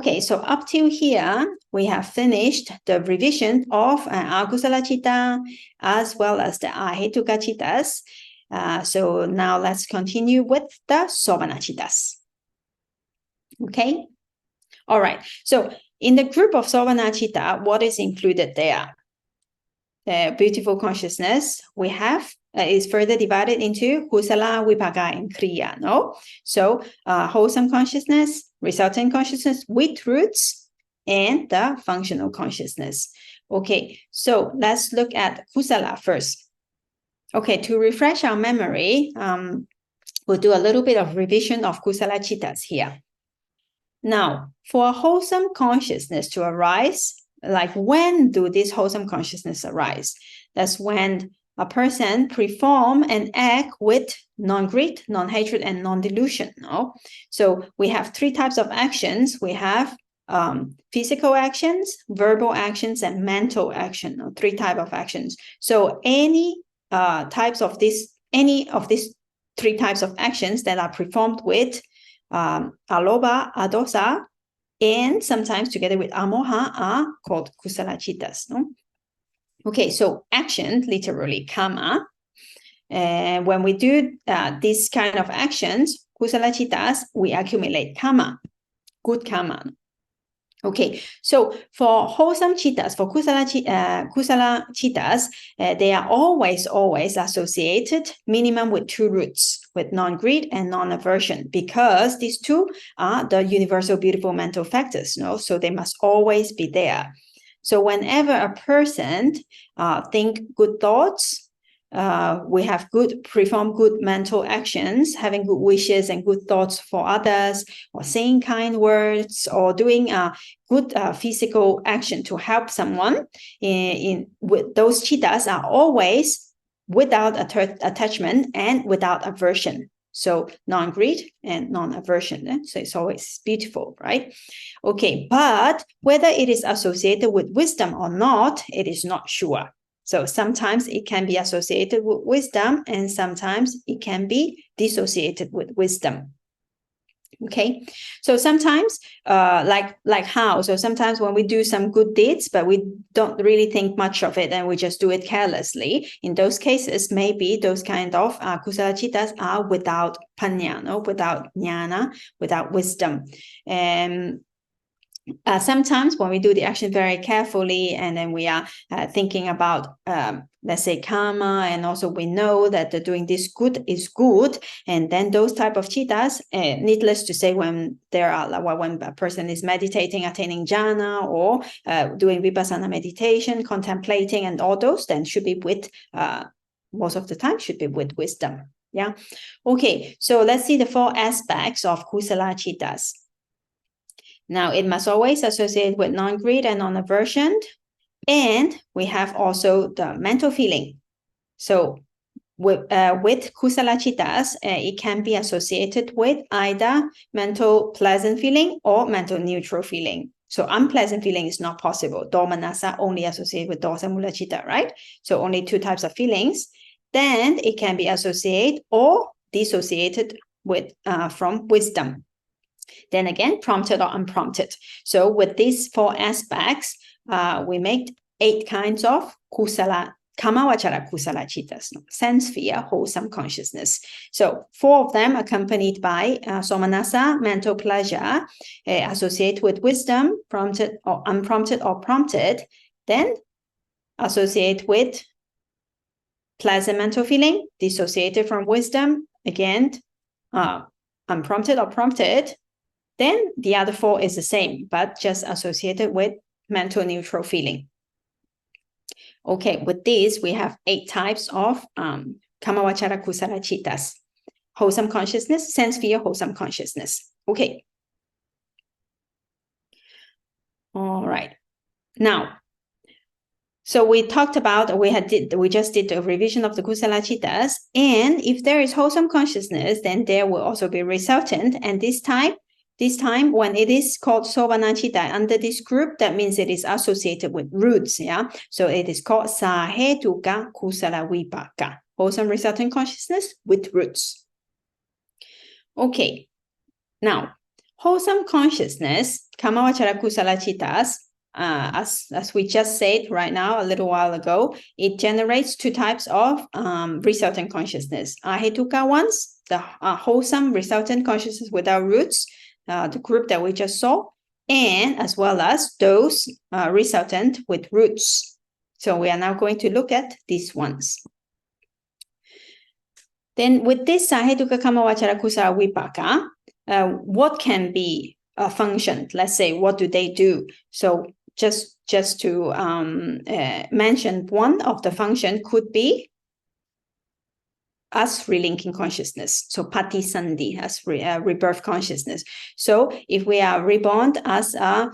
Okay, so up till here, we have finished the revision of Akusala Citta as well as the Ahetuka Cittas. So now let's continue with the Sovana Cittas. Okay, all right. So in the group of Sovana Citta, what is included there? The beautiful consciousness we have is further divided into Kusala, Vipaka, and Kriya. No? So wholesome consciousness, resultant consciousness with roots, and the functional consciousness. Okay, so let's look at Kusala first. Okay, to refresh our memory, we'll do a little bit of revision of Kusala Cittas here. Now, for a wholesome consciousness to arise, like when do this wholesome consciousness arise? That's when a person perform and act with non-greed, non-hatred, and non-delusion. No? So we have three types of actions. We have physical actions, verbal actions, and mental action. Or three types of actions. So any any of these three types of actions that are performed with alobha, adosa, and sometimes together with amoha are called kusala cittas. No? Okay, so action, literally karma. And when we do this kind of actions, kusala cittas, we accumulate karma, good karma. Okay, so for wholesome cittas, for kusala cittas, they are always associated minimum with two roots, with non-greed and non-aversion, because these two are the universal beautiful mental factors, no? So they must always be there. So whenever a person think good thoughts, we have perform good mental actions, having good wishes and good thoughts for others, or saying kind words, or doing good physical action to help someone. With those cittas are always without attachment and without aversion. So non-greed and non-aversion. So it's always beautiful, right? Okay, but whether it is associated with wisdom or not, it is not sure. So sometimes it can be associated with wisdom, and sometimes it can be dissociated with wisdom. Okay, so sometimes like how? So sometimes when we do some good deeds, but we don't really think much of it and we just do it carelessly, in those cases, maybe those kind of kusala cittas are without panya, no? Without jnana, without wisdom. And sometimes when we do the action very carefully, and then we are thinking about, let's say, karma, and also we know that doing this good is good, and then those type of cittas, needless to say, when a person is meditating, attaining jhana, or doing vipassana meditation, contemplating, and all those, then should be with, most of the time, should be with wisdom. Yeah. Okay, so let's see the four aspects of kusala cittas. Now, it must always associate with non-greed and non-aversion. And we have also the mental feeling. So with kusala cittas, it can be associated with either mental pleasant feeling or mental neutral feeling. So unpleasant feeling is not possible. Domanassa only associated with dosa mula citta, right? So only two types of feelings. Then it can be associated or dissociated with from wisdom. Then again, prompted or unprompted. So with these four aspects, we make 8 kinds of kusala, kamavachara kusala cittas, sense sphere, wholesome consciousness. So 4 of them accompanied by somanassa, mental pleasure, associate with wisdom, prompted or unprompted or prompted, then associate with pleasant mental feeling, dissociated from wisdom, again, unprompted or prompted. Then the other 4 is the same, but just associated with mental neutral feeling. Okay, with this, we have 8 types of kamavachara kusala cittas. Wholesome consciousness, sense sphere, wholesome consciousness. Okay. All right. Now, so we talked about, we just did the revision of the kusala cittas, and if there is wholesome consciousness, then there will also be resultant, and this time, when it is called Sovana Citta under this group, that means it is associated with roots, yeah? So it is called Sahetuka Kusala Vipaka, wholesome resultant consciousness with roots. Okay, now, wholesome consciousness, kamavachara kusala cittas, as we just said right now, a little while ago, it generates two types of resultant consciousness. Ahetuka ones, the wholesome resultant consciousness without roots, the group that we just saw, and as well as those resultant with roots. So we are now going to look at these ones. Then with this Sahetuka Kamavachara Kusala Vipaka, what can be a function? Let's say, what do they do? So just to mention, one of the function could be as relinking consciousness. So patisandhi, as rebirth consciousness. So if we are reborn as a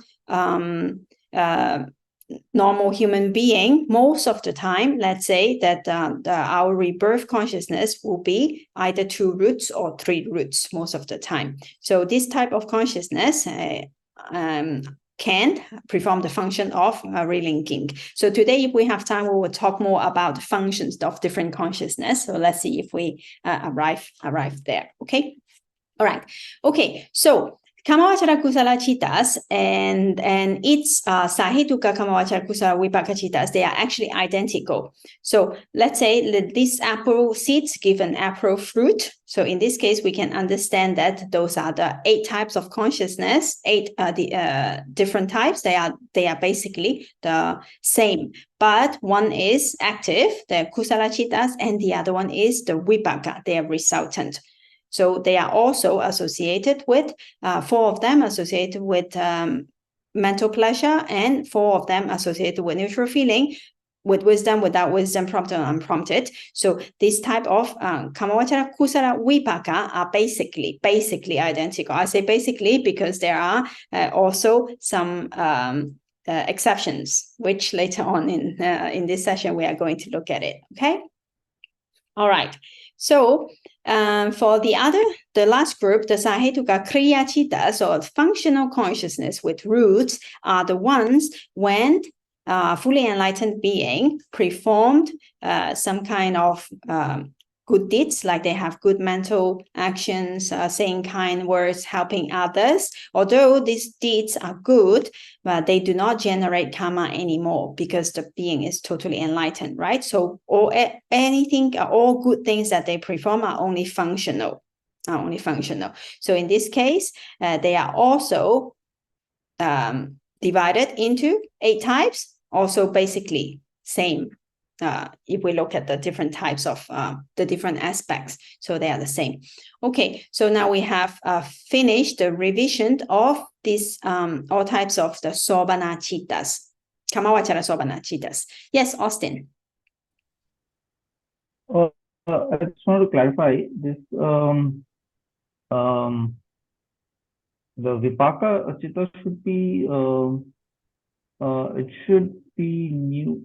normal human being, most of the time, let's say that our rebirth consciousness will be either 2 roots or 3 roots most of the time. So this type of consciousness can perform the function of relinking. So today, if we have time, we will talk more about the functions of different consciousness. So let's see if we arrive there. Okay. All right. Okay. So Kamavachara Kusala Cittas and its Sahetuka Kamavachara Kusala Vipaka Cittas, they are actually identical. So let's say that these apple seeds give an apple fruit. So in this case, we can understand that those are the 8 types of consciousness, 8 different types. They are basically the same, but one is active, the Kusala Cittas, and the other one is the Vipaka, they are resultant. So they are also associated with 4 of them associated with mental pleasure, and 4 of them associated with neutral feeling, with wisdom, without wisdom, prompted or unprompted. So this type of Kamavachara Kusala Vipaka are basically identical. I say basically because there are also some exceptions, which later on in this session we are going to look at it. Okay. All right. So for the last group, the Sahetuka Kriya Cittas, or functional consciousness with roots, are the ones when fully enlightened being performed some kind of good deeds, like they have good mental actions, saying kind words, helping others. Although these deeds are good, but they do not generate karma anymore because the being is totally enlightened, right? So all good things that they perform are only functional. So in this case, they are also divided into 8 types, also basically same. If we look at the different types of the different aspects, so they are the same. Okay, so now we have finished the revision of these all types of the Sobhana Cittas, Kamavachara Sobhana Cittas. Yes, Austin. I just want to clarify this. The Vipaka Citta should be it should be new.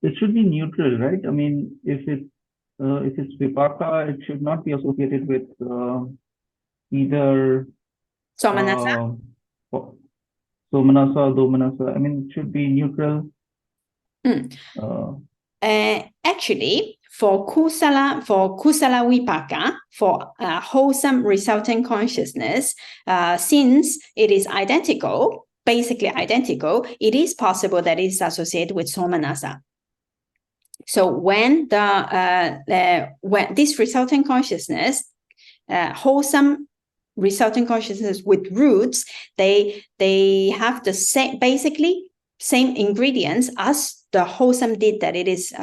It should be neutral, right? I mean, if it's Vipaka, it should not be associated with either Somanasa. Somanasa or Domanasa. I mean, it should be neutral. Actually, for kusala vipaka, for wholesome resultant consciousness, since it is identical, basically identical, it is possible that it is associated with somanasa. So when when this resultant consciousness, wholesome resultant consciousness with roots, they have the same, basically same ingredients as the wholesome deed that it is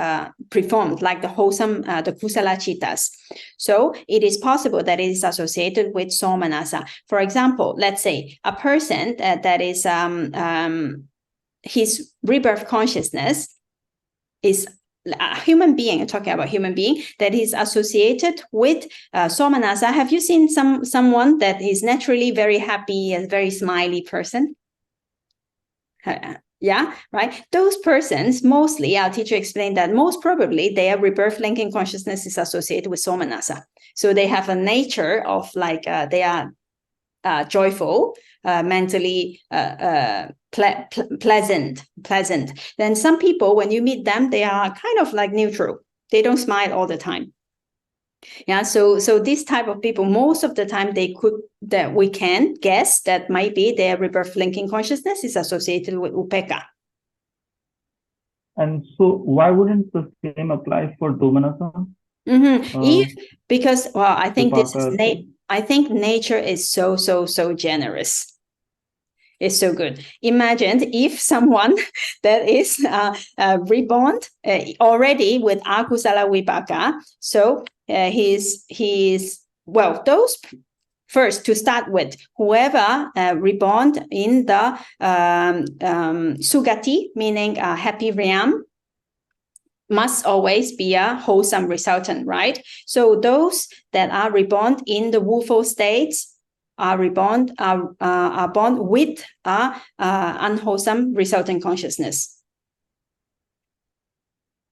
performed, like the wholesome, the kusala cittas. So it is possible that it is associated with somanasa. For example, let's say a person that is his rebirth consciousness is a human being, talking about human being, that is associated with somanasa. Have you seen someone that is naturally very happy and very smiley person? Yeah, right. Those persons, mostly, our teacher explained that most probably their rebirth linking consciousness is associated with somanasa. So they have a nature of like they are joyful, mentally pleasant. Then some people, when you meet them, they are kind of like neutral. They don't smile all the time. Yeah, so this type of people, most of the time we can guess that maybe their rebirth linking consciousness is associated with upeka. And so why wouldn't the same apply for Domanasa? Because I think Vipaka. I think nature is so generous. It's so good. Imagine if someone that is reborn already with akusala vipaka. So he's well, those first to start with, whoever reborn in the sugati, meaning happy realm, must always be a wholesome resultant, right? So those that are reborn in the woeful states are reborn are born with unwholesome resultant consciousness.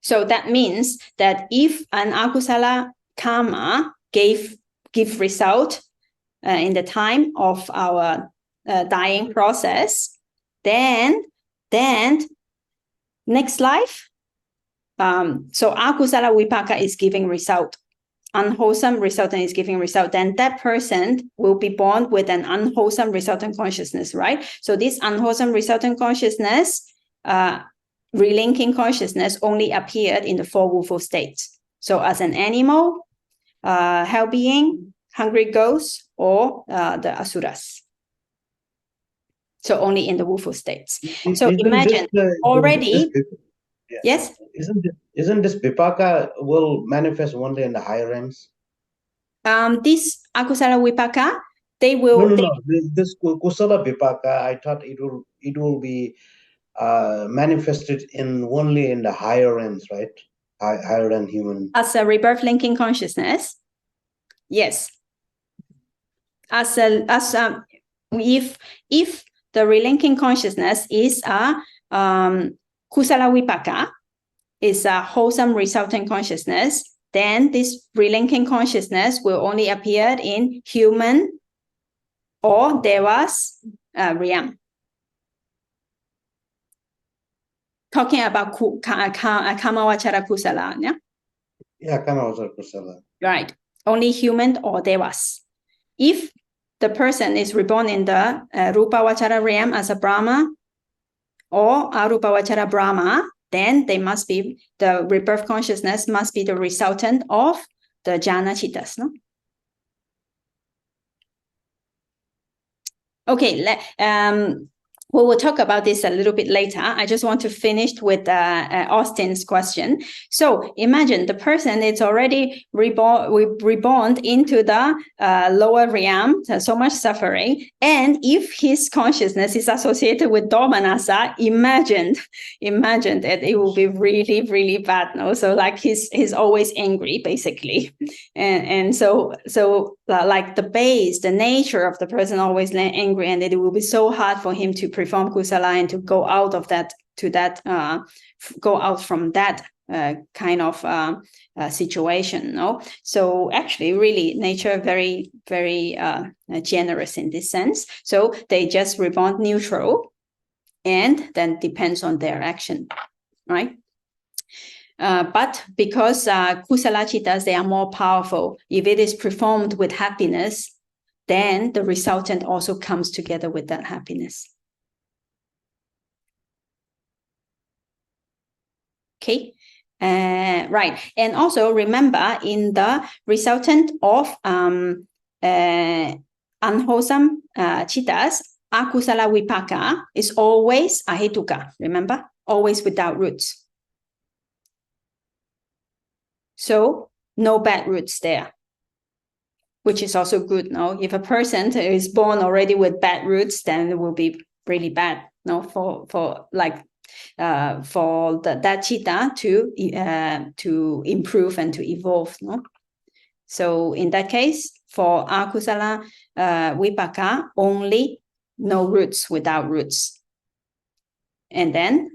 So that means that if an akusala karma give result in the time of our dying process, then next life. So akusala vipaka is giving result. Unwholesome resultant is giving result. Then that person will be born with an unwholesome resultant consciousness, right? So this unwholesome resultant consciousness, relinking consciousness, only appeared in the 4 woeful states. So as an animal, hell being, hungry ghosts, or the asuras. So only in the woeful states. So imagine already. Yes. Isn't this vipaka will manifest only in the higher realms? This akusala vipaka, they will. No. This kusala vipaka, I thought it will be manifested only in the higher realms, right? Higher than human. As a rebirth linking consciousness, yes. If the relinking consciousness is a kusala vipaka, is a wholesome resultant consciousness, then this relinking consciousness will only appear in human or devas realm. Talking about kamavachara kusala, yeah? Yeah, kamavachara kusala. Right. Only human or devas. If the person is reborn in the rupavachara realm as a Brahma or arupavachara Brahma, then they must be, the rebirth consciousness must be the resultant of the jhana cittas, no? Okay, we will talk about this a little bit later. I just want to finish with Austin's question. So imagine the person is already reborn into the lower realm, so much suffering. And if his consciousness is associated with Domanasa, imagine that it will be really, really bad. No? So like he's always angry, basically. And so like the nature of the person always angry, and it will be so hard for him to perform kusala and to go out of that, go out from that kind of situation. No, so actually, really, nature very, very generous in this sense. So they just reborn neutral, and then depends on their action, right? But because kusala cittas, they are more powerful. If it is performed with happiness, then the resultant also comes together with that happiness. Okay, right. And also remember, in the resultant of unwholesome cittas, akusala vipaka is always ahetuka. Remember, always without roots. So no bad roots there, which is also good. No, if a person is born already with bad roots, then it will be really bad. No, for that citta to improve and to evolve. No, so in that case, for akusala vipaka, only no roots, without roots, and then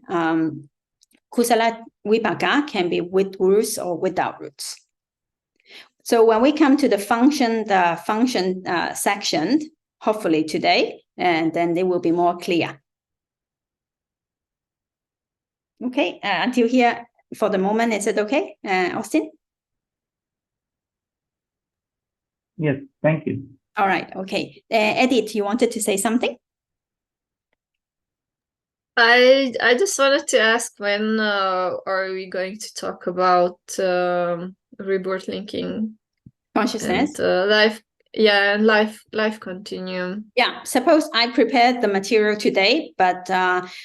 kusala vipaka can be with roots or without roots. So when we come to the function section, hopefully today, and then they will be more clear. Okay, until here for the moment, is it okay, Austin? Yes, thank you. All right. Okay. Edith, you wanted to say something? I just wanted to ask, when are we going to talk about rebirth linking Consciousness. and life? Yeah, and life continuum. Yeah. Suppose I prepared the material today, but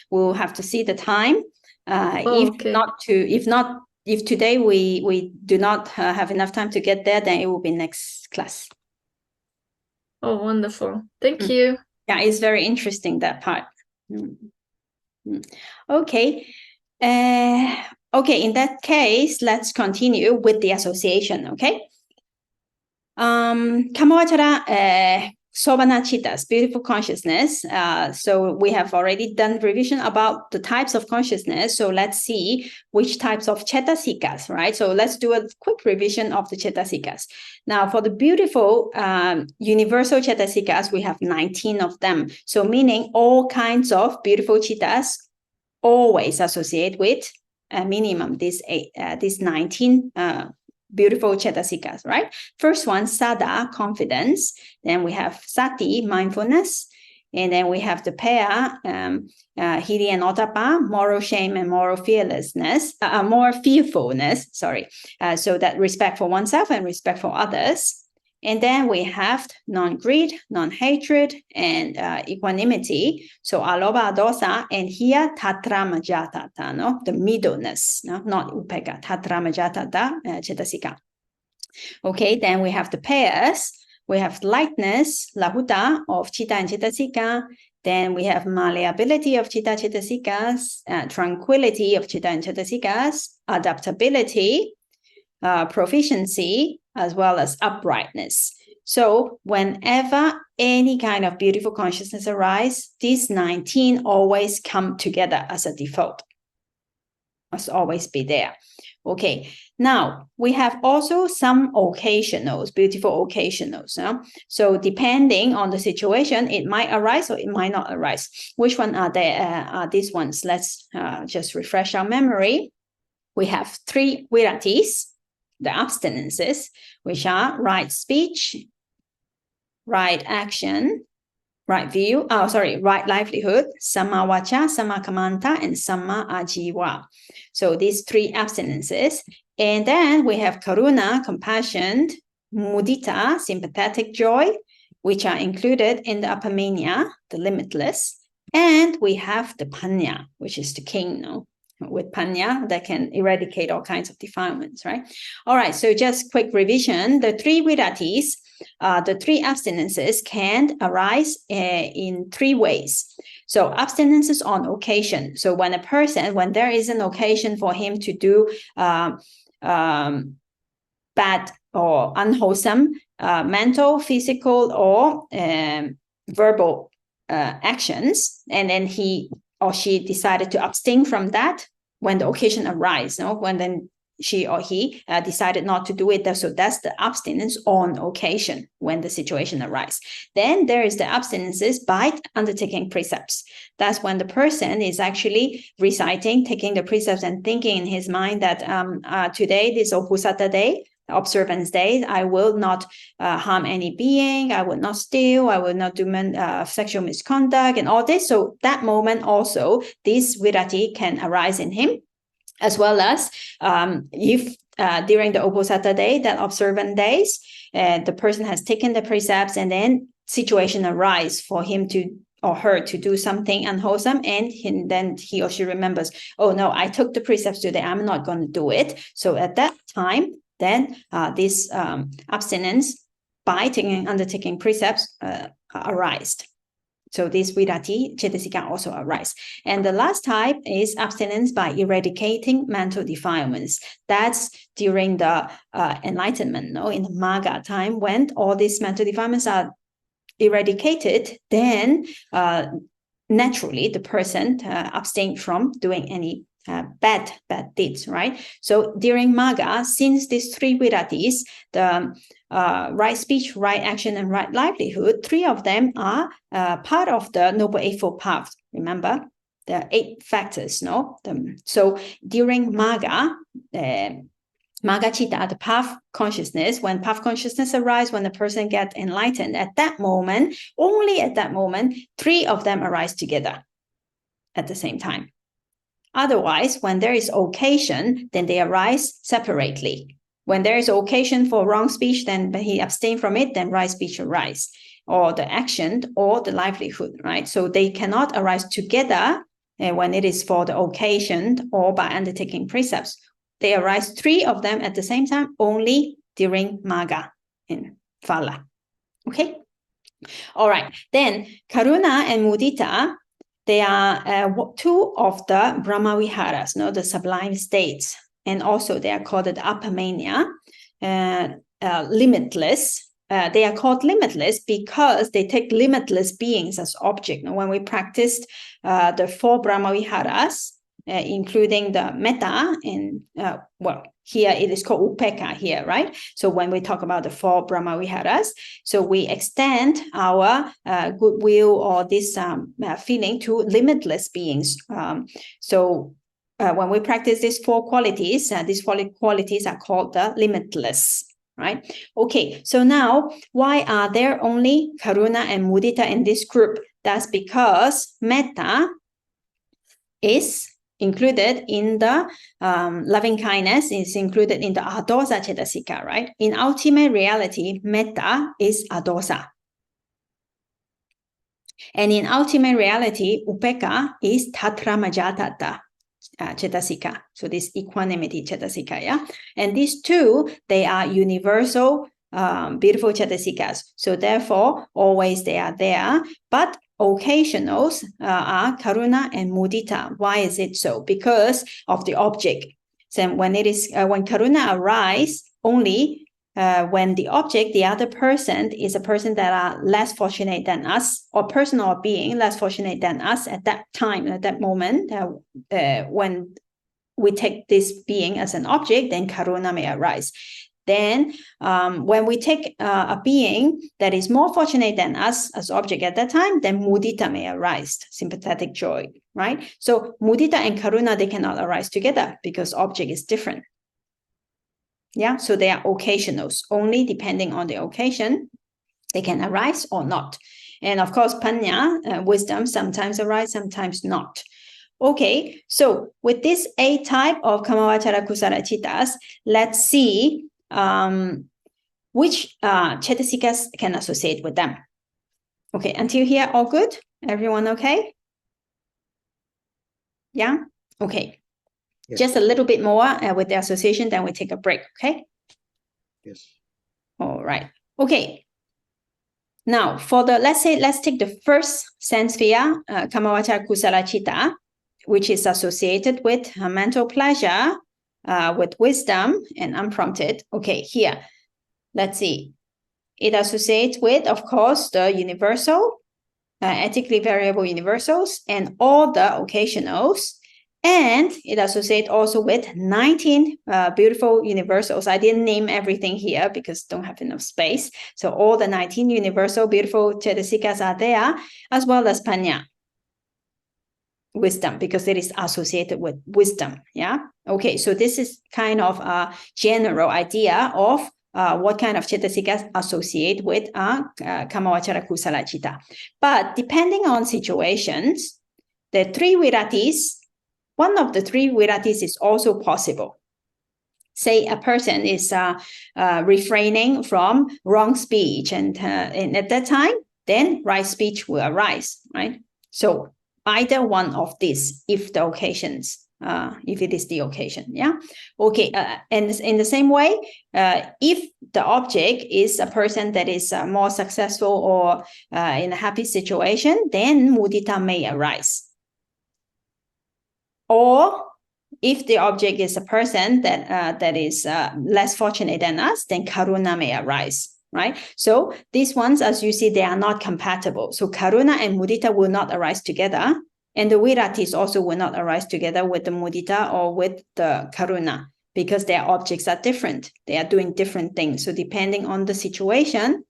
we'll have to see the time. If today we do not have enough time to get there, then it will be next class. Oh, wonderful. Thank you. Yeah, it's very interesting, that part. Okay. Okay, in that case, let's continue with the association, okay? Kamawachara Sobana Cittas, beautiful consciousness. So we have already done revision about the types of consciousness. So let's see which types of cetasikas, right? So let's do a quick revision of the cetasikas. Now, for the beautiful universal cetasikas, we have 19 of them. So meaning all kinds of beautiful cittas always associate with a minimum these 19 beautiful cetasikas, right? First one, sada, confidence. Then we have sati, mindfulness. And then we have the pair, hiri and otapa, moral shame and moral fearlessness, more fearfulness, sorry. So that respect for oneself and respect for others. And then we have non-greed, non-hatred, and equanimity. So aloba, dosa, and here tatra majatata, no? The middleness, no? Not upeka, tatra majatata cetasika. Okay, then we have the pairs. We have lightness, lahuta, of citta and cetasika. Then we have malleability of citta cetasikas, tranquility of citta and cetasikas, adaptability, proficiency, as well as uprightness. So whenever any kind of beautiful consciousness arises, these 19 always come together as a default. Must always be there. Okay, now we have also some occasionals, beautiful occasionals. So depending on the situation, it might arise or it might not arise. Which one are there? Are these ones? Let's just refresh our memory. We have 3 viratis, the abstinences, which are right speech, right action, right view, right livelihood, samma vacha, samma kamanta, and samma ajiva. So these 3 abstinences. And then we have karuna, compassion, mudita, sympathetic joy, which are included in the apamania, the limitless. And we have the panya, which is the king, no? With panya that can eradicate all kinds of defilements, right? All right, so just quick revision. The 3 viratis, the 3 abstinences can arise in 3 ways. So abstinences on occasion. So when there is an occasion for him to do bad or unwholesome mental, physical, or verbal actions, and then he or she decided to abstain from that when the occasion arises, no? When then she or he decided not to do it. So that's the abstinence on occasion when the situation arises. Then there is the abstinences by undertaking precepts. That's when the person is actually reciting, taking the precepts and thinking in his mind that today, this Opusata day, observance day, I will not harm any being, I will not steal, I will not do sexual misconduct and all this. So that moment also, this virati can arise in him, as well as if during the Opusata day, that observant days, the person has taken the precepts and then situation arise for him to or her to do something unwholesome, and then he or she remembers, oh no, I took the precepts today, I'm not going to do it. So at that time, then this abstinence by undertaking precepts arise. So this virati cetasika also arise. And the last type is abstinence by eradicating mental defilements. That's during the enlightenment, no? In the Magga time, when all these mental defilements are eradicated, then naturally the person abstains from doing any bad deeds, right? So during Magga, since these 3 viratis, the right speech, right action, and right livelihood, 3 of them are part of the Noble Eightfold Path. Remember the 8 factors, no? So during Magga, Magga Citta, the path consciousness, when path consciousness arises, when the person gets enlightened, at that moment, only at that moment, 3 of them arise together at the same time. Otherwise, when there is occasion, then they arise separately. When there is occasion for wrong speech, then he abstain from it, then right speech arise, or the action or the livelihood, right? So they cannot arise together when it is for the occasion or by undertaking precepts. They arise 3 of them at the same time, only during Magga in Phala. Okay? All right. Then Karuna and Mudita, they are 2 of the Brahmaviharas, the sublime states. And also they are called the Apamania, limitless. They are called limitless because they take limitless beings as object. When we practiced the 4 Brahmaviharas, including the metta, and here it is called upeka here, right? So when we talk about the 4 Brahmaviharas, so we extend our goodwill or this feeling to limitless beings. When we practice these 4 qualities are called the limitless, right? Okay, so now why are there only Karuna and Mudita in this group? That's because metta is included in the loving kindness, is included in the adosa cetasika, right? In ultimate reality, metta is adosa. And in ultimate reality, upeka is tatra majatata cetasika. So this equanimity cetasika, yeah? And these 2, they are universal, beautiful cetasikas. So therefore, always they are there. But occasionals are karuna and mudita. Why is it so? Because of the object. So when it is when karuna arises, only when the object, the other person, is a person that are less fortunate than us, or person or being less fortunate than us at that time, at that moment, when we take this being as an object, then karuna may arise. Then when we take a being that is more fortunate than us as object at that time, then mudita may arise, sympathetic joy, right? So mudita and karuna, they cannot arise together because object is different. Yeah, so they are occasionals. Only depending on the occasion, they can arise or not. And of course, panya, wisdom, sometimes arise, sometimes not. Okay, so with this 8 type of kamavachara kusala cittas, let's see which cetasikas can associate with them. Okay, until here, all good? Everyone okay? Yeah? Okay. Yes. Just a little bit more with the association, then we take a break, okay? Yes. All right. Okay. Now, for the, let's take the first sense sphere, kamavachara kusala citta, which is associated with mental pleasure, with wisdom and unprompted. Okay, here. Let's see. It associates with, of course, the universal, ethically variable universals, and all the occasionals. And it associates also with 19 beautiful universals. I didn't name everything here because don't have enough space. So all the 19 universal beautiful cetasikas are there, as well as panya, wisdom, because it is associated with wisdom. Yeah. Okay. So this is kind of a general idea of what kind of cetasikas associate with kamavachara kusala citta. But depending on situations, the 3 viratis, one of the 3 viratis is also possible. Say a person is refraining from wrong speech, and at that time, then right speech will arise, right? So either one of these, if the occasions, if it is the occasion, yeah? Okay, and in the same way, if the object is a person that is more successful or in a happy situation, then mudita may arise. Or if the object is a person that is less fortunate than us, then karuna may arise, right? So these ones, as you see, they are not compatible. So karuna and mudita will not arise together. And the viratis also will not arise together with the mudita or with the karuna, because their objects are different. They are doing different things. So depending on the situation,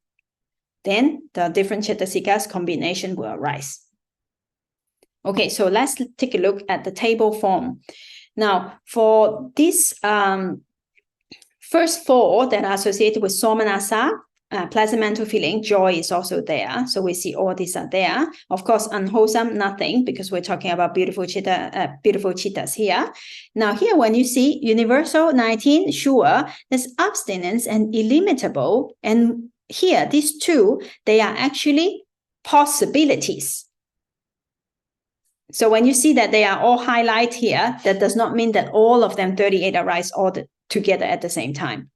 then the different cetasikas combination will arise. Okay, so let's take a look at the table form. Now, for this first four that are associated with somanasa, pleasant mental feeling, joy is also there. So we see all these are there. Of course, unwholesome, nothing, because we're talking about beautiful cittas here. Now here, when you see universal 19, sure, there's abstinence and illimitable. And here, these two, they are actually possibilities. So when you see that they are all highlighted here, that does not mean that all of them 38 arise all together at the same time,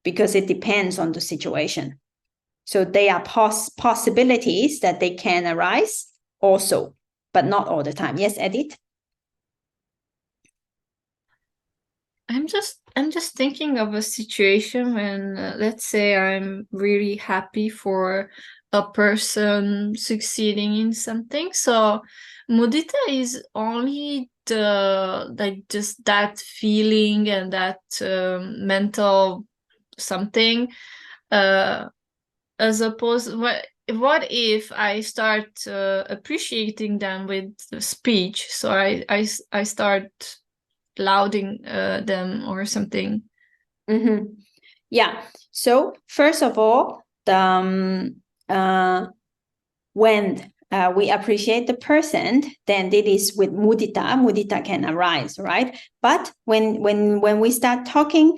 because it depends on the situation. So they are possibilities that they can arise also, but not all the time. Yes, Edith? I'm just thinking of a situation when, let's say, I'm really happy for a person succeeding in something. So mudita is only just that feeling and that mental something, as opposed, what if I start appreciating them with speech? So I start lauding them or something. Mm-hmm. Yeah. So first of all, when we appreciate the person, then it is with mudita. Mudita can arise, right? But when we start talking,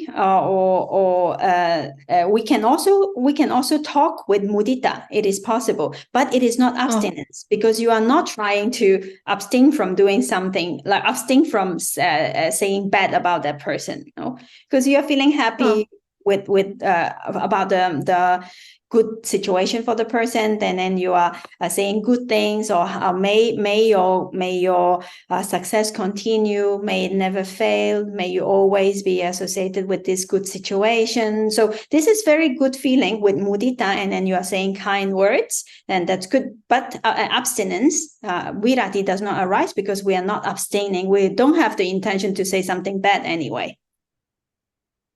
we can also talk with mudita. It is possible, but it is not abstinence, because you are not trying to abstain from doing something, like abstain from saying bad about that person, no? Because you are feeling happy with about the good situation for the person, then you are saying good things, or may your success continue, may it never fail, may you always be associated with this good situation. So this is very good feeling with mudita, and then you are saying kind words, and that's good. But abstinence, virati, does not arise because we are not abstaining. We don't have the intention to say something bad anyway.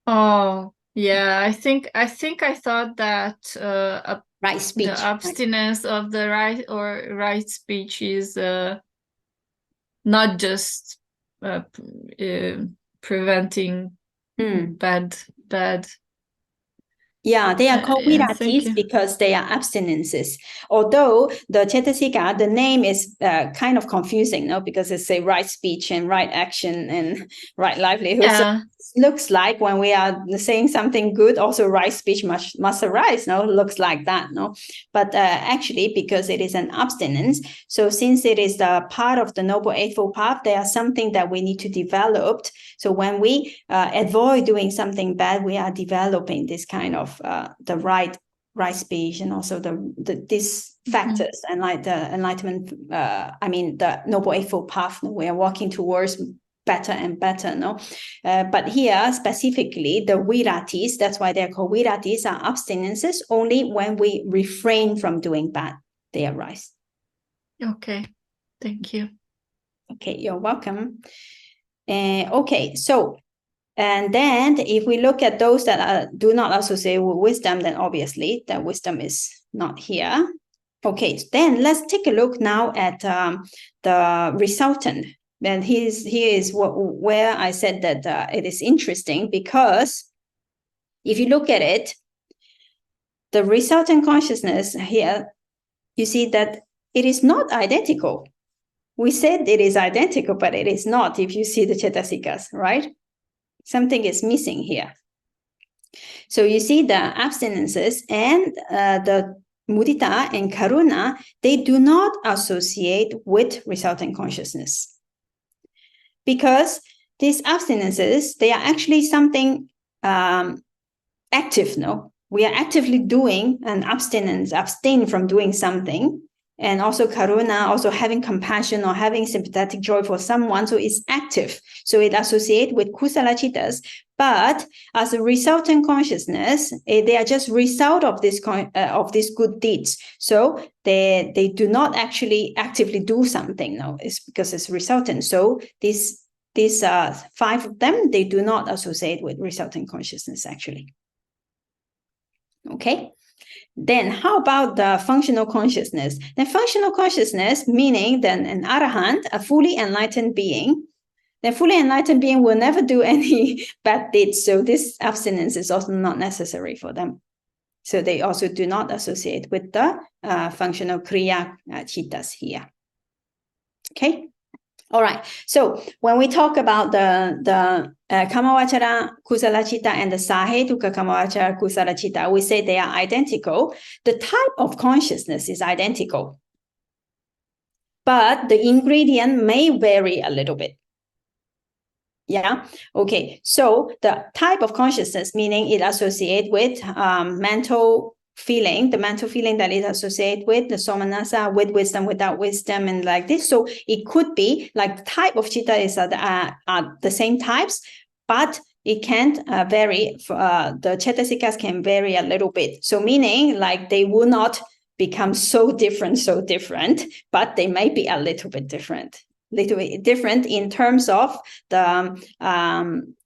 Oh, yeah, I think I thought that right speech, the abstinence of the right speech is not just preventing bad. Yeah, they are called viratis because they are abstinences. Although the cetasika, the name is kind of confusing, no? Because it's a right speech and right action and right livelihood. Yeah. So it looks like when we are saying something good, also right speech must arise, no? It looks like that, no? But actually, because it is an abstinence, so since it is the part of the Noble Eightfold Path, there are something that we need to develop. So when we avoid doing something bad, we are developing this kind of the right speech, and also these factors, and like the enlightenment, the Noble Eightfold Path, we are walking towards better and better, no? But here specifically the viratis, that's why they're called viratis, are abstinences. Only when we refrain from doing bad, they arise. Okay, thank you. Okay, you're welcome. Okay, so and then if we look at those that do not associate with wisdom, then obviously that wisdom is not here. Okay, then let's take a look now at the resultant. And here is where I said that it is interesting, because if you look at it, the resultant consciousness here, you see that it is not identical. We said it is identical, but it is not if you see the cetasikas, right? Something is missing here. So you see the abstinences and the mudita and karuna, they do not associate with resultant consciousness. Because these abstinences, they are actually something active, no? We are actively doing an abstinence, abstain from doing something. And also karuna, also having compassion or having sympathetic joy for someone. So it's active. So it associates with kusala cittas. But as a resultant consciousness, they are just result of these good deeds. So they do not actually actively do something. No, it's because it's resultant. So these 5 of them, they do not associate with resultant consciousness actually. Okay. Then how about the functional consciousness? The functional consciousness, meaning then an arahant, a fully enlightened being, the fully enlightened being will never do any bad deeds. So this abstinence is also not necessary for them. So they also do not associate with the functional kriya cittas here. Okay. All right. So when we talk about the kamavachara kusala citta and the sahetuka kamavachara kusala citta, we say they are identical. The type of consciousness is identical, but the ingredient may vary a little bit. Yeah. Okay. So the type of consciousness, meaning it associates with mental feeling, the mental feeling that is associated with the somanasa, with wisdom, without wisdom, and like this. So it could be like the type of citta is the same types, but it can vary. The cetasikas can vary a little bit. So meaning like they will not become so different, but they may be a little bit different. In terms of the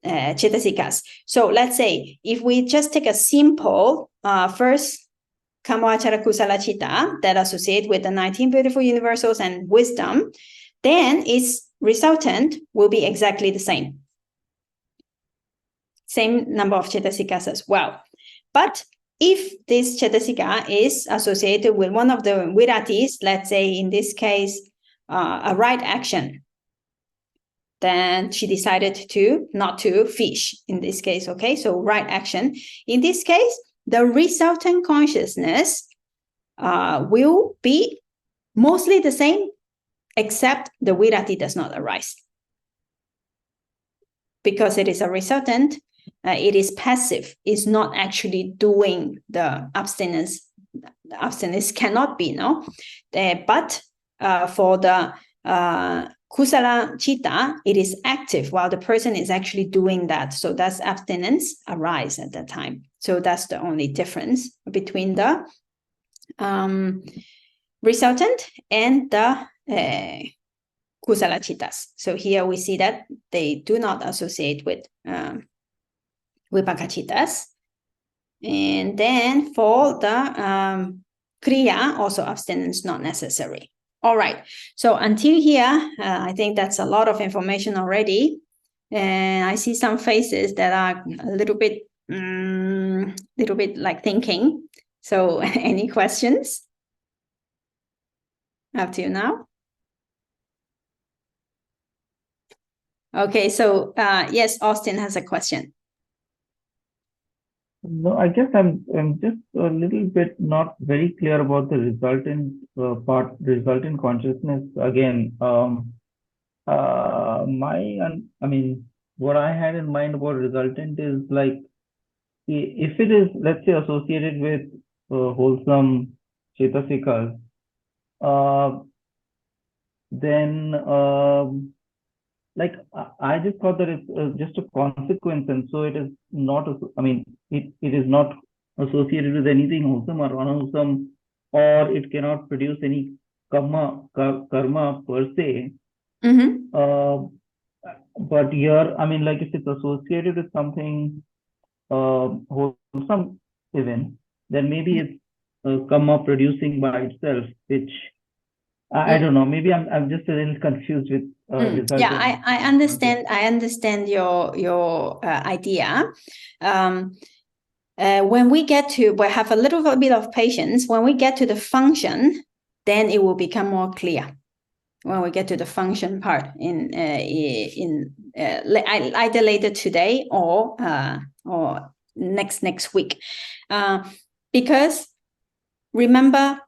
cetasikas. So let's say if we just take a simple first kamavachara kusala citta that associate with the 19 beautiful universals and wisdom, then its resultant will be exactly the same. Same number of cetasikas as well. But if this cetasika is associated with one of the viratis, let's say in this case, a right action, then she decided to not to fish in this case. Okay, so right action. In this case, the resultant consciousness will be mostly the same, except the virati does not arise. Because it is a resultant, it is passive, it's not actually doing the abstinence. The abstinence cannot be, no? But for the kusala citta, it is active while the person is actually doing that. So that's abstinence arise at that time. So that's the only difference between the resultant and the kusala cittas. So here we see that they do not associate with vipaka cittas. And then for the kriya, also abstinence not necessary. All right. So until here, I think that's a lot of information already. And I see some faces that are a little bit like thinking. So any questions up to now? Okay. So yes, Austin has a question. No, I guess I'm just a little bit not very clear about the resultant part, resultant consciousness again. I mean, what I had in mind about resultant is like, if it is, let's say, associated with wholesome cetasikas, then like I just thought that it's just a consequence, and so it is not. I mean, it is not associated with anything wholesome or unwholesome, or it cannot produce any karma per se. Mm-hmm. But here, I mean, like if it's associated with something wholesome even, then maybe it's karma producing by itself, which I don't know. Maybe I'm just a little confused with yeah, I understand. I understand your idea. When we get to, we have a little bit of patience. When we get to the function, then it will become more clear. When we get to the function part either later today or next week, because remember,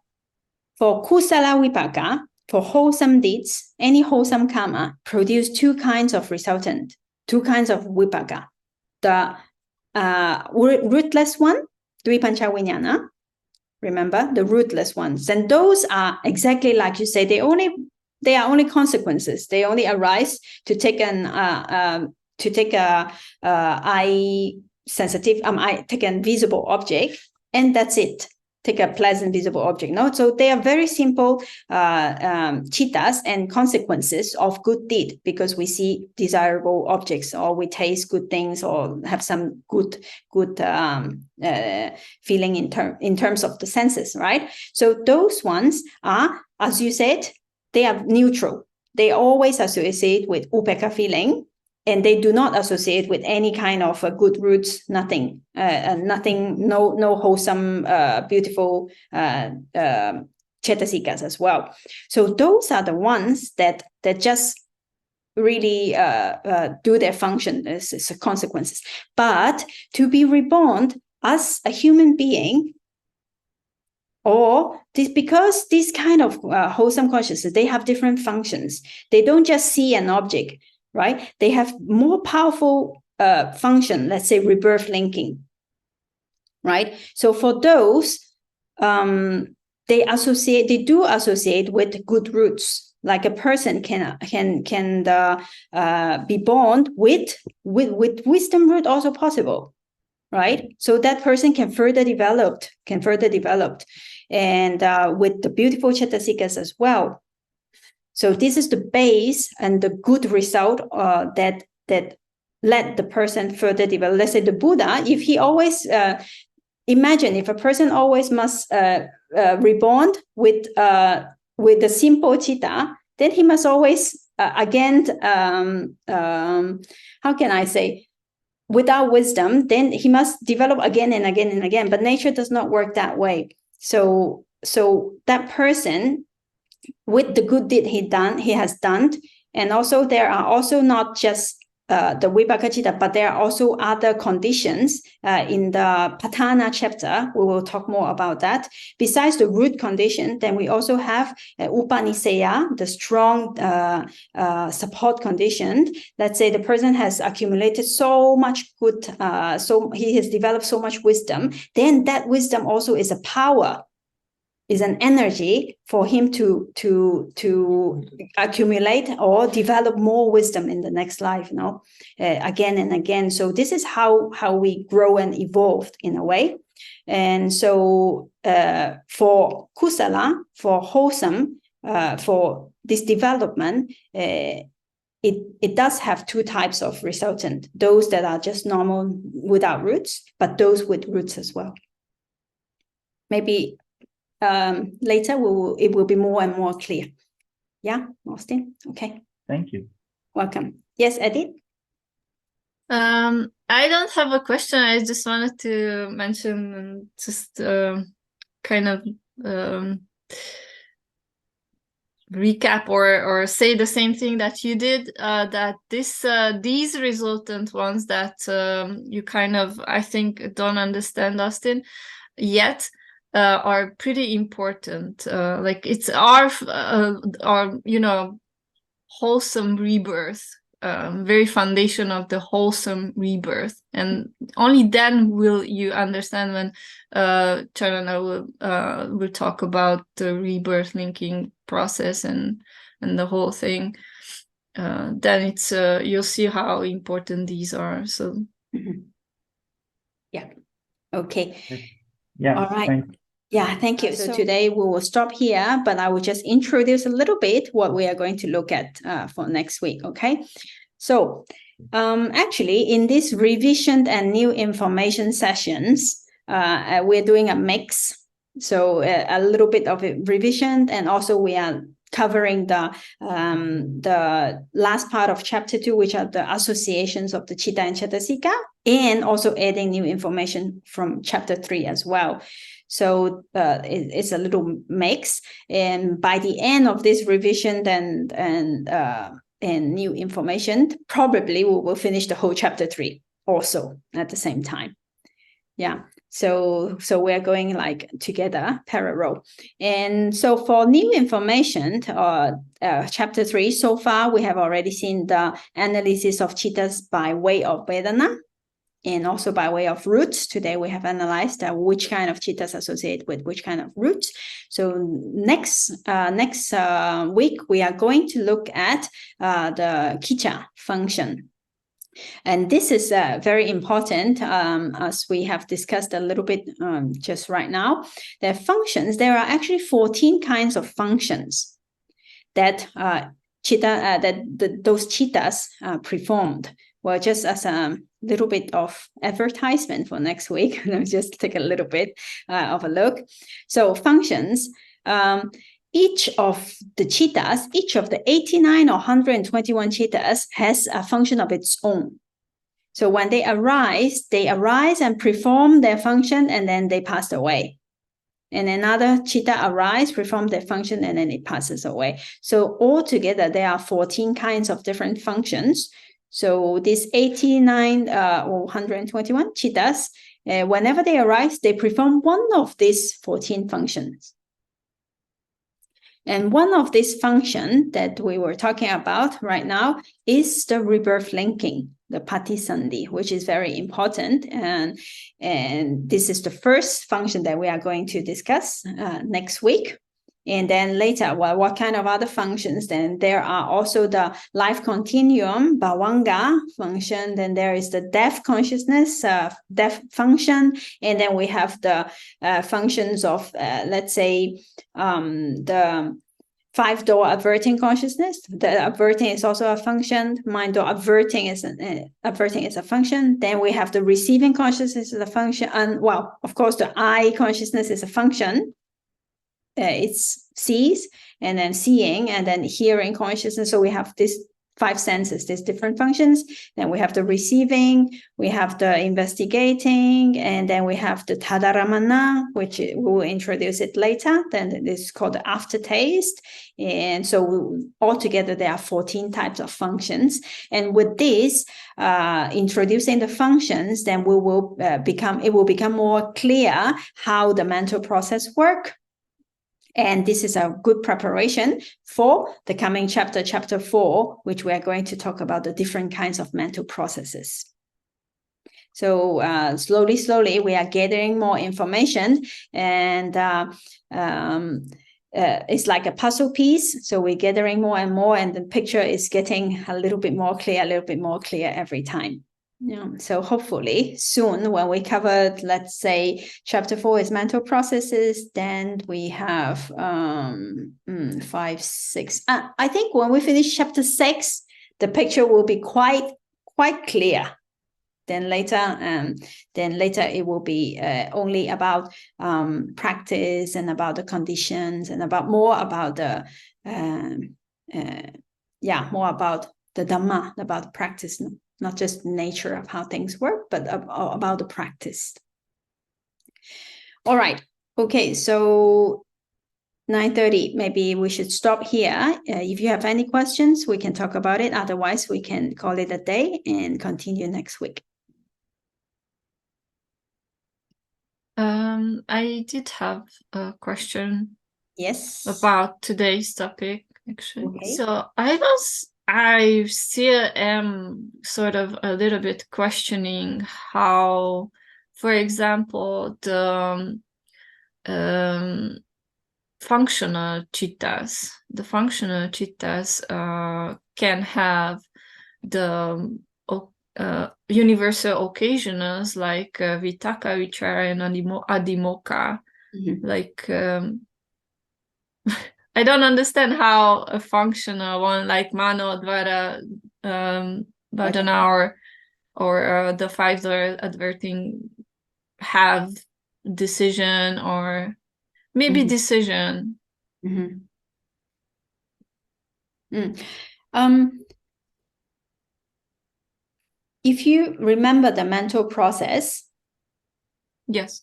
for kusala vipaka, for wholesome deeds, any wholesome karma produce two kinds of resultant, two kinds of vipaka. The rootless one, dvipancha vijnana, remember the rootless ones, and those are exactly like you say. They are only consequences. They only arise to take eye sensitive, take a visible object, and that's it. Take a pleasant visible object. No, so they are very simple cittas and consequences of good deed, because we see desirable objects, or we taste good things, or have some good feeling in terms of the senses, right? So those ones are, as you said, they are neutral. they always associate with upeka feeling, and they do not associate with any kind of good roots, nothing, no wholesome, beautiful cetasikas as well. So those are the ones that just really do their function as consequences. But to be reborn as a human being, or this, because this kind of wholesome consciousness, they have different functions. They don't just see an object, right? They have more powerful function, let's say rebirth linking, right? So for those, they do associate with good roots. Like a person can be born with wisdom root also possible, right? So that person can further develop, and with the beautiful cetasikas as well. So this is the base and the good result that let the person further develop. Let's say the Buddha, if he always imagine if a person always must reborn with the simple citta, then he must always again how can I say, without wisdom, then he must develop again and again and again. But nature does not work that way. So that person, with the good deed he has done, and also there are also not just the vipaka citta, but there are also other conditions in the Patana chapter. We will talk more about that. Besides the root condition, then we also have upaniseya, the strong support condition. Let's say the person has accumulated so much good, so he has developed so much wisdom. Then that wisdom also is a power, is an energy for him to accumulate or develop more wisdom in the next life, again and again. So this is how we grow and evolve in a way. And so for kusala, for wholesome, for this development, it does have two types of resultant: those that are just normal without roots, but those with roots as well. Maybe later it will be more and more clear. Yeah, Austin? Okay. Thank you. Welcome. Yes, Edith? I don't have a question. I just wanted to mention and just kind of recap or say the same thing that you did, that these resultant ones that you kind of, I think, don't understand, Austin, yet, are pretty important. Like it's our wholesome rebirth, very foundation of the wholesome rebirth, and only then will you understand when Charana will talk about the rebirth linking process and the whole thing. Then it's you'll see how important these are. So yeah, okay. Yeah. All right. Thanks. Yeah, thank you. So today we will stop here, but I will just introduce a little bit what we are going to look at for next week, okay? So actually, in this revision and new information sessions, we're doing a mix. So a little bit of a revision, and also we are covering the last part of chapter 2, which are the associations of the citta and cetasika, and also adding new information from chapter 3 as well. So it's a little mix, and by the end of this revision and new information, probably we will finish the whole chapter 3 also at the same time. Yeah. So we're going like together, parallel. And so for new information, chapter 3, so far we have already seen the analysis of cittas by way of Vedana, and also by way of roots. Today we have analyzed which kind of cittas associate with which kind of roots. So next week we are going to look at the kicha function. And this is very important, as we have discussed a little bit just right now. There are actually 14 kinds of functions that those cittas performed. Well, just as a little bit of advertisement for next week, let's just take a little bit of a look. So functions, each of the cittas, each of the 89 or 121 cittas has a function of its own. So when they arise and perform their function, and then they pass away. And another citta arise, perform their function, and then it passes away. So altogether, there are 14 kinds of different functions. So these 89 or 121 cittas, whenever they arise, they perform one of these 14 functions. And one of these functions that we were talking about right now is the rebirth linking, the patisandhi, which is very important. And this is the first function that we are going to discuss next week. And then later, well, what kind of other functions? Then there are also the life continuum, bhavanga function. Then there is the death consciousness, death function. And then we have the functions of, let's say, the 5-door averting consciousness. The averting is also a function. Mind door averting is a function. Then we have the receiving consciousness is a function. And well, of course, the eye consciousness is a function. It's sees, and then seeing, and then hearing consciousness. So we have these 5 senses, these different functions. Then we have the receiving, we have the investigating, and then we have the tadaramana, which we will introduce it later. Then this is called the aftertaste. And so altogether, there are 14 types of functions. And with this, introducing the functions, then it will become more clear how the mental process work. And this is a good preparation for the coming chapter, chapter 4, which we are going to talk about the different kinds of mental processes. So slowly, we are gathering more information, and it's like a puzzle piece. So we're gathering more and more, and the picture is getting a little bit more clear every time. Yeah. So hopefully soon, when we covered, let's say, chapter 4 is mental processes, then we have 5, 6. I think when we finish chapter 6, the picture will be quite clear. Then later it will be only about practice and about the conditions and more about the Dhamma, about the practice. Not just nature of how things work, but about the practice. All right. Okay. So 9:30, maybe we should stop here. If you have any questions, we can talk about it. Otherwise, we can call it a day and continue next week. I did have a question. Yes. About today's topic, actually. Okay. So I still am sort of a little bit questioning how, for example, the functional cittas can have the universal occasionals like vitaka, vichara, and adhimokkha. Mm-hmm. Like I don't understand how a functional one like mano, dvara, bhajana, or the 5-door adverting have decision, or maybe Mm-hmm. decision. Mm-hmm. If you remember the mental process, yes.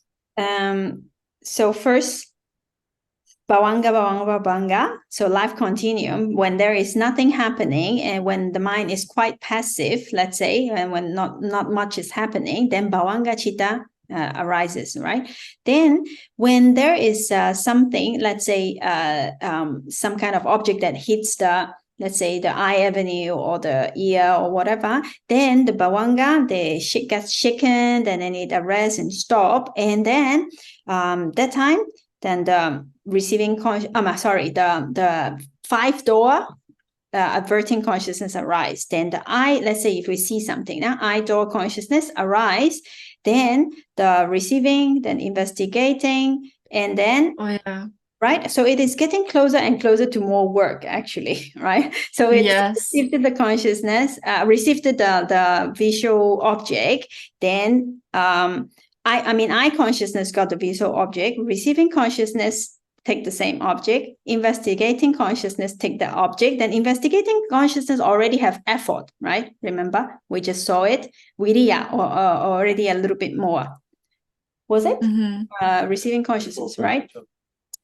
So first, bhavanga, so life continuum, when there is nothing happening and when the mind is quite passive, let's say, and when not much is happening, then bhavanga citta arises, right? Then when there is something, let's say some kind of object that hits let's say the eye avenue or the ear or whatever, then the bhavanga, gets shaken, and then it arrests and stop. And then that time, then the receiving the 5-door averting consciousness arise. Then the eye, let's say if we see something, now eye door consciousness arise, then the receiving, then investigating, and then right? So it is getting closer and closer to more work, actually, right? So it received the consciousness, received the visual object, then eye consciousness got the visual object, receiving consciousness take the same object. Investigating consciousness take the object. Then investigating consciousness already have effort, right? Remember, we just saw it. Viriya, or already a little bit more. Was it? Receiving consciousness, right?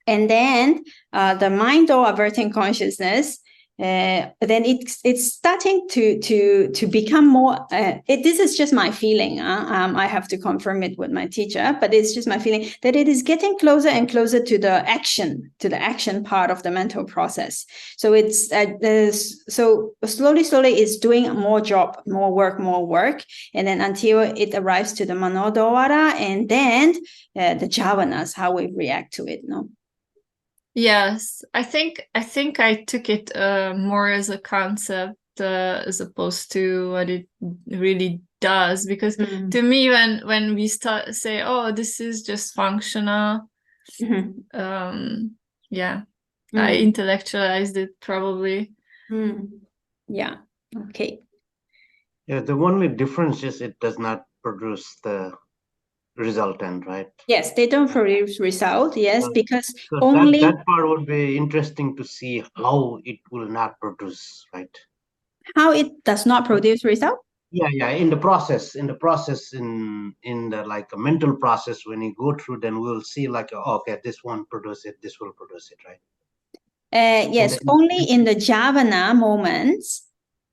And then the mind or averting consciousness, then it's starting to become more. This is just my feeling. I have to confirm it with my teacher, but it's just my feeling that it is getting closer and closer to the action part of the mental process. So it's so slowly it's doing more job, more work, and then until it arrives to the manodawara, and then the jhavanas, how we react to it. No. Yes, I think I took it more as a concept as opposed to what it really does, because to me, when we say, oh, this is just functional, I intellectualized it probably. Yeah. Okay. Yeah, the only difference is it does not produce the resultant, right? Yes, they don't produce result. Yes, because so only that part would be interesting to see how it will not produce, right? How it does not produce result? Yeah. In the process, in the like a mental process, when you go through, then we'll see like, okay, this one produce it, this will produce it, right? Yes, only in the jhavana moments.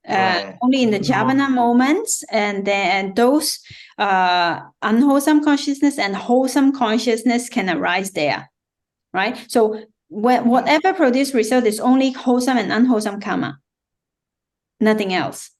Only in the jhavana moments, and then those unwholesome consciousness and wholesome consciousness can arise there, right? So whatever produce result is only wholesome and unwholesome karma, nothing else.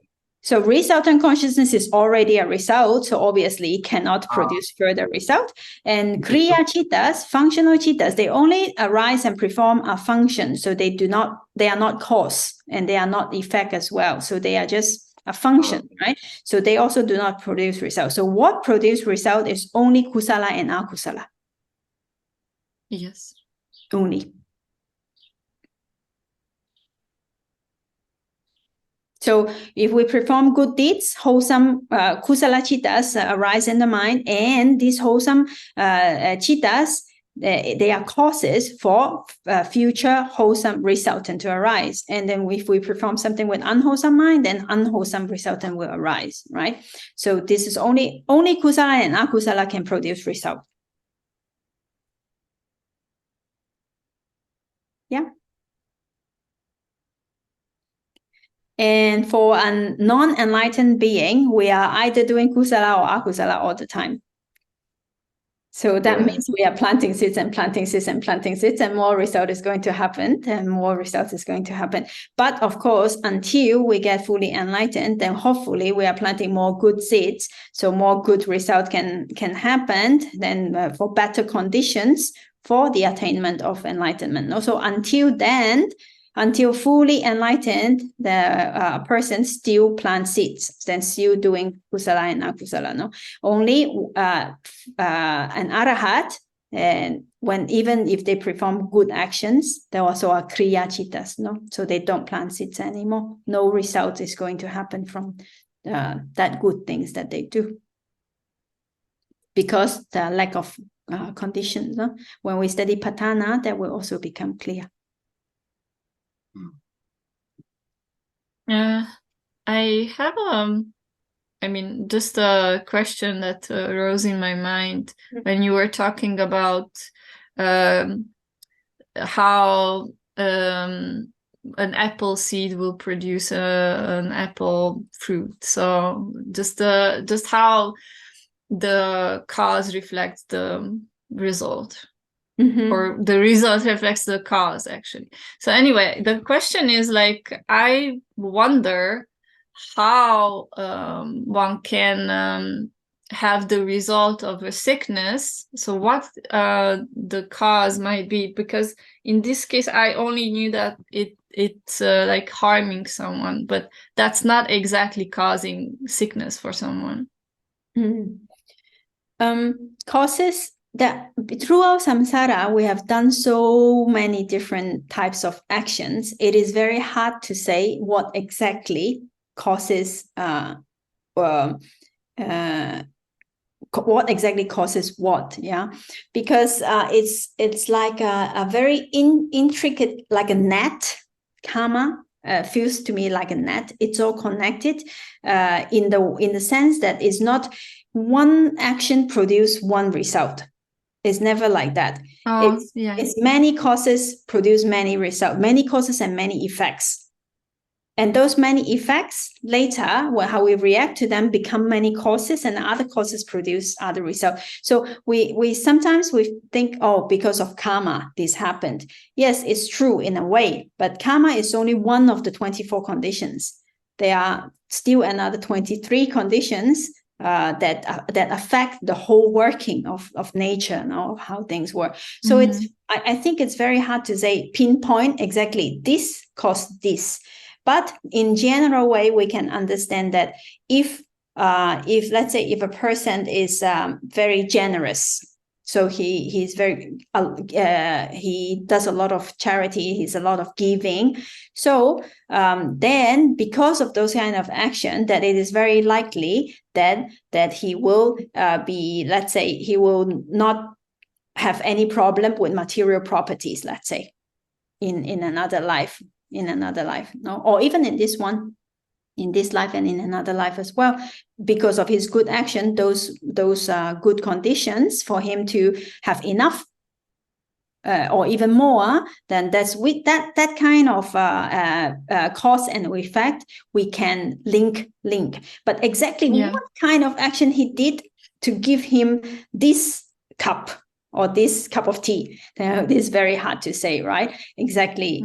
So resultant consciousness is already a result, so obviously it cannot produce further result. And kriya cittas, functional cittas, they only arise and perform a function, so they are not cause and they are not effect as well. So they are just a function, right? So they also do not produce result. So what produce result is only kusala and akusala. Yes. Only. So if we perform good deeds, wholesome kusala cittas arise in the mind, and these wholesome cittas, they are causes for future wholesome resultant to arise. And then if we perform something with unwholesome mind, then unwholesome resultant will arise, right? So this is only kusala and akusala can produce result. Yeah. And for a non-enlightened being, we are either doing kusala or akusala all the time. So that means we are planting seeds and planting seeds and planting seeds, and more result is going to happen, and more results is going to happen. But of course, until we get fully enlightened, then hopefully we are planting more good seeds, so more good result can happen, then for better conditions for the attainment of enlightenment. Also, until then, until fully enlightened, the person still plants seeds, then still doing kusala and akusala. No, only an arahat, and when even if they perform good actions, they also are kriya cittas. No, so they don't plant seeds anymore. No result is going to happen from that good things that they do, because the lack of conditions. No? When we study patana, that will also become clear. I have just a question that rose in my mind when you were talking about how an apple seed will produce an apple fruit. So just how the cause reflects the result. Or the result reflects the cause, actually. So anyway, the question is like, I wonder how one can have the result of a sickness. So what the cause might be, because in this case, I only knew that it's like harming someone, but that's not exactly causing sickness for someone. Causes that throughout samsara, we have done so many different types of actions. It is very hard to say what exactly causes what exactly causes what, yeah, because it's like a very intricate, like a net. Karma feels to me like a net. It's all connected in the sense that it's not one action produce one result. It's never like that. It's many causes produce many results, many causes and many effects. And those many effects later, how we react to them, become many causes, and other causes produce other results. So we sometimes think, oh, because of karma, this happened. Yes, it's true in a way, but karma is only one of the 24 conditions. There are still another 23 conditions that affect the whole working of nature and how things work. So I think it's very hard to say, pinpoint exactly this caused this. But in general way, we can understand that if let's say if a person is very generous, so he's very he does a lot of charity, he's a lot of giving. So then, because of those kind of action, that it is very likely that he will be, let's say, he will not have any problem with material properties, let's say, in another life. No, or even in this one, in this life and in another life as well, because of his good action, those good conditions for him to have enough or even more, then that's with that kind of cause and effect we can link. But exactly what kind of action he did to give him this cup or this cup of tea, this is very hard to say, right? Exactly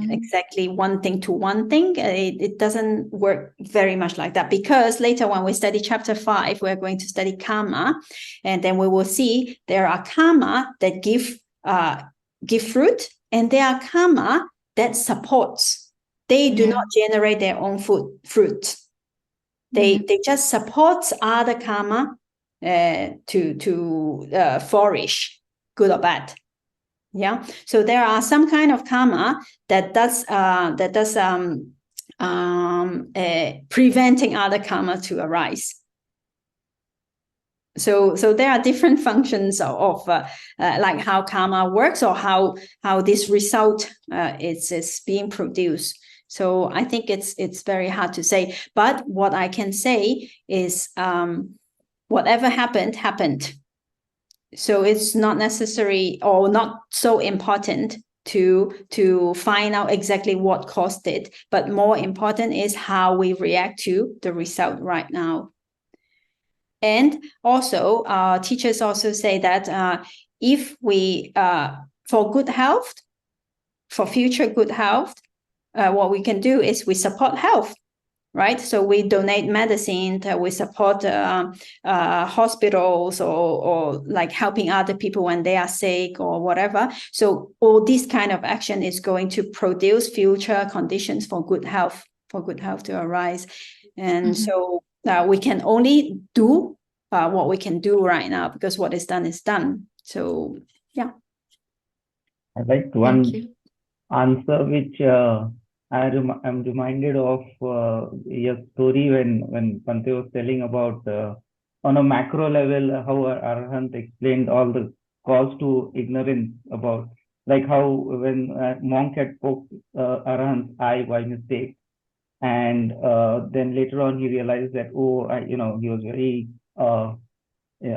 one thing to one thing. It doesn't work very much like that, because later when we study chapter 5, we're going to study karma, and then we will see there are karma that give fruit, and there are karma that supports. They do not generate their own fruit. They just support other karma to flourish, good or bad. Yeah. So there are some kind of karma that does preventing other karma to arise. So there are different functions of like how karma works, or how this result is being produced. So I think it's very hard to say. But what I can say is whatever happened. So it's not necessary or not so important to find out exactly what caused it, but more important is how we react to the result right now. And also, teachers also say that if we, for good health, for future good health, what we can do is we support health, right? So we donate medicine, we support hospitals, or like helping other people when they are sick or whatever. So all this kind of action is going to produce future conditions for good health to arise. And so we can only do what we can do right now, because what is done. So yeah. I like one answer which I'm reminded of your story when Pante was telling about on a macro level how Arhant explained all the cause to ignorance, about like how when monk had poked Arhant's eye by mistake, and then later on he realized that he was very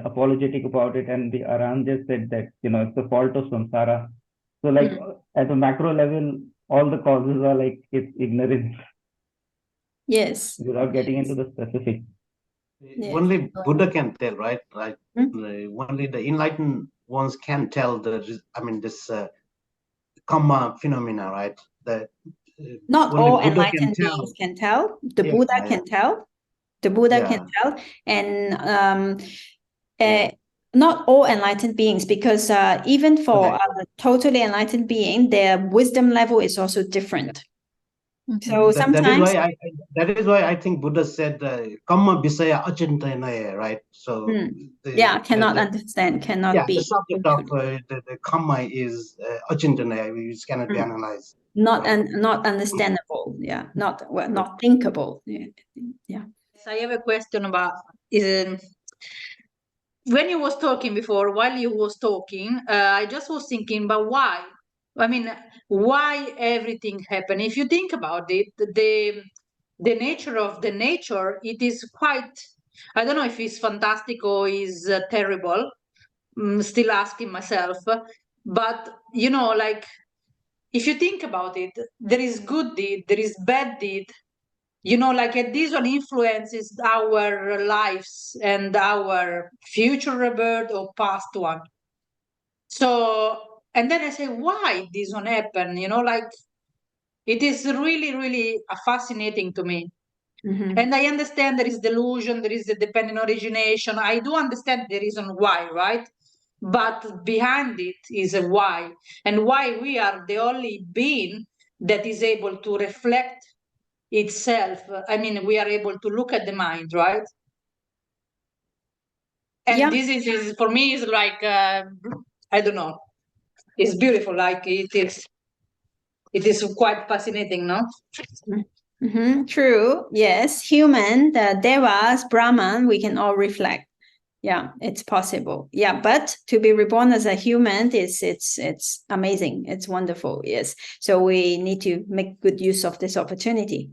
apologetic about it, and the Arhant just said that it's the fault of samsara. So like at a macro level, all the causes are like it's ignorance. Yes. Without getting into the specifics. Yes. Only Buddha can tell, right? Only the enlightened ones can tell this karma phenomena, right? Not all enlightened beings can tell. The Buddha can tell. The Buddha can tell, and not all enlightened beings, because even for a totally enlightened being, their wisdom level is also different. So sometimes that is why I think Buddha said karma visaya achintanaya, right? So cannot understand, cannot be. The subject of the karma is achintanaya, which cannot be analyzed. Not understandable. Not thinkable. Yeah. So I have a question about when you was talking before, while you was talking, I just was thinking about why. I mean, why everything happened. If you think about it, the nature of the nature, it is quite, I don't know if it's fantastic or is terrible. Still asking myself, but you know, like if you think about it, there is good deed, there is bad deed. You know, like this one influences our lives and our future rebirth or past one. So, and then I say, why this one happened? You know, like it is really, really fascinating to me. Mhm. And I understand there is delusion, there is a dependent origination. I do understand the reason why, right? But behind it is a why, and why we are the only being that is able to reflect itself. I mean, we are able to look at the mind, right? And Yeah. this is for me is like I don't know. It's beautiful. Like it is. It is quite fascinating, no? True. Yes. Human, the devas, Brahman, we can all reflect. Yeah, it's possible. Yeah, but to be reborn as a human it's amazing. It's wonderful. Yes. So we need to make good use of this opportunity.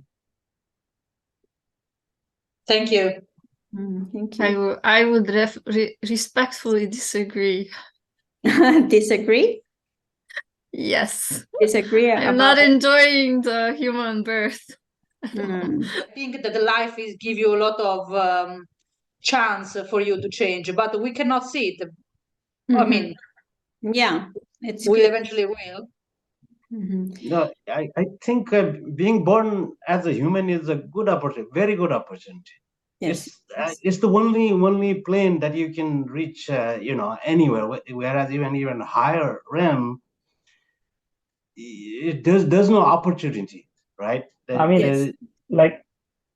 Thank you. Thank you. I would respectfully disagree. Disagree? Yes. Disagree I'm about not enjoying the human birth. I think that the life is give you a lot of chance for you to change, but we cannot see it. I mean, yeah, it's we good. eventually will. No, I think being born as a human is a good opportunity, very good opportunity. Yes. It's the only plane that you can reach, you know, anywhere. Whereas even higher realm, there's no opportunity, right? I mean, Yes. like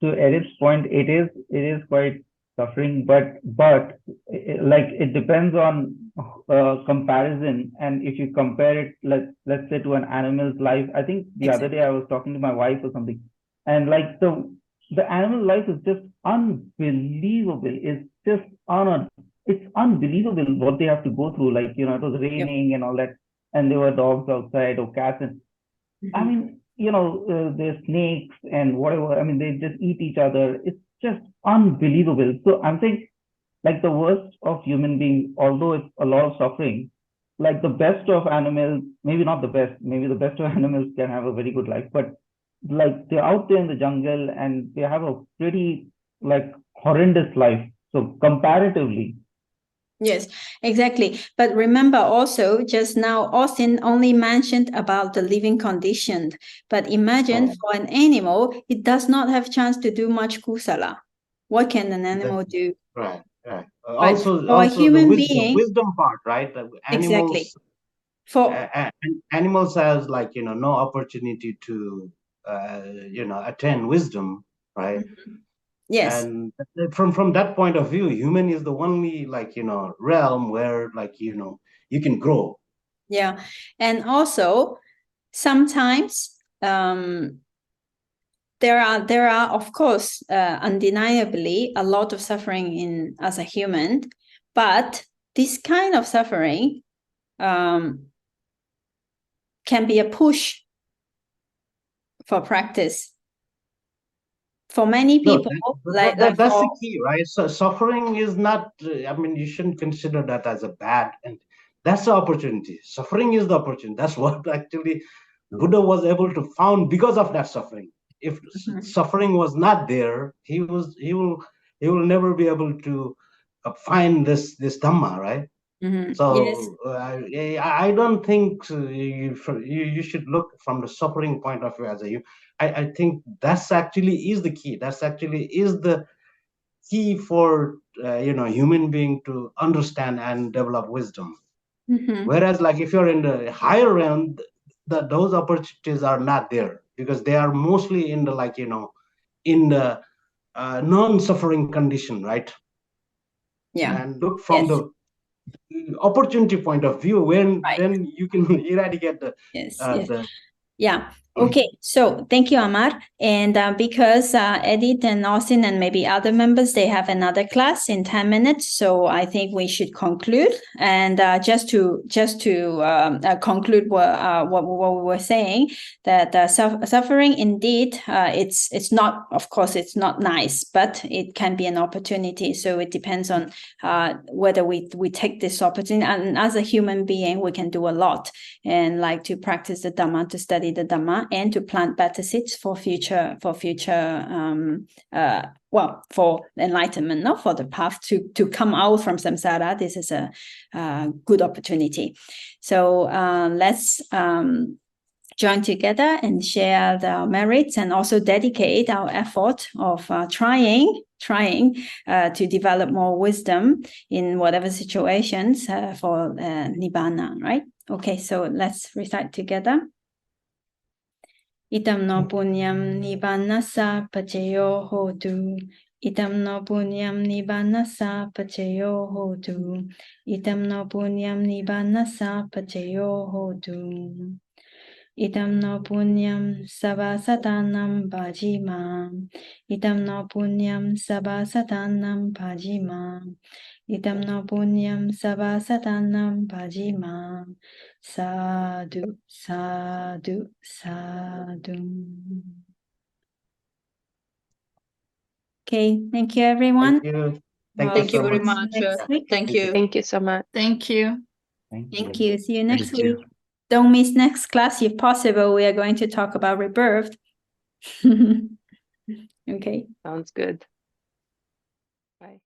to Eric's point, it is quite suffering, but like it depends on comparison. And if you compare it, let's say to an animal's life, I think the other day I was talking to my wife or something, and like the animal life is just unbelievable. It's just it's unbelievable what they have to go through. Like, you know, it was raining and all that, and there were dogs outside or cats, and I mean, you know, there's snakes and whatever. I mean, they just eat each other. It's just unbelievable. So I'm saying, like the worst of human beings, although it's a lot of suffering, like the best of animals, maybe not the best, maybe the best of animals can have a very good life, but like they're out there in the jungle and they have a pretty like horrendous life. So comparatively, Yes, exactly. But remember also, just now, Austin only mentioned about the living condition. But imagine for an animal, it does not have chance to do much kusala. What can an animal do? Right. For a Also the human being, wisdom part, right? The exactly. animals, For animals has, like, you know, no opportunity to you know, attain wisdom, right? yes, And from that point of view, human is the only, like, you know, realm where, like, you know, you can grow. yeah, and also sometimes there are of course undeniably a lot of suffering in as a human, but this kind of suffering can be a push for practice for many people. That's the key, right? So suffering is not, I mean, you shouldn't consider that as a bad, and that's the opportunity. Suffering is the opportunity. That's what actually Buddha was able to found because of that suffering. If suffering was not there, he will never be able to find this Dhamma, right? So yes. I don't think you should look from the suffering point of view as a you. I think that's actually is the key. That's actually is the key for you know, human being to understand and develop wisdom. Whereas, like, if you're in the higher realm, those opportunities are not there because they are mostly in the, like, you know, in the non-suffering condition, right? Yeah. And look from the opportunity point of view, when Right. then you can eradicate the Yes. the Yeah. Okay, so thank you, Amar. And because Edith and Austin and maybe other members, they have another class in 10 minutes. So I think we should conclude. And just to conclude what we were saying, that suffering indeed, it's not, of course, it's not nice, but it can be an opportunity. So it depends on whether we take this opportunity. And as a human being, we can do a lot, and like to practice the Dhamma, to study the Dhamma, and to plant better seeds for future for enlightenment, no, for the path to come out from samsara. This is a good opportunity. So let's join together and share the merits, and also dedicate our effort of trying to develop more wisdom in whatever situations for Nibbana, right? Okay, so let's recite together. Itam no punyam nibbanasa pacayo hotu. Itam no punyam nibbanasa pacayo hotu. Itam no punyam nibbanasa pacayo hotu. Itam no punyam sabasatanam bhajimam. Itam no punyam sabasatanam bhajimam. Itam no punyam sabasatanam bhajimam. Sadhu, sadhu, sadhu. Okay, thank you, everyone. Thank you. Thank you so very much. much. Next week. Thank you. Thank you so much. Thank you. Thank you. See you next Thank you. week. Don't miss next class if possible. We are going to talk about rebirth. Okay. Sounds good. Bye.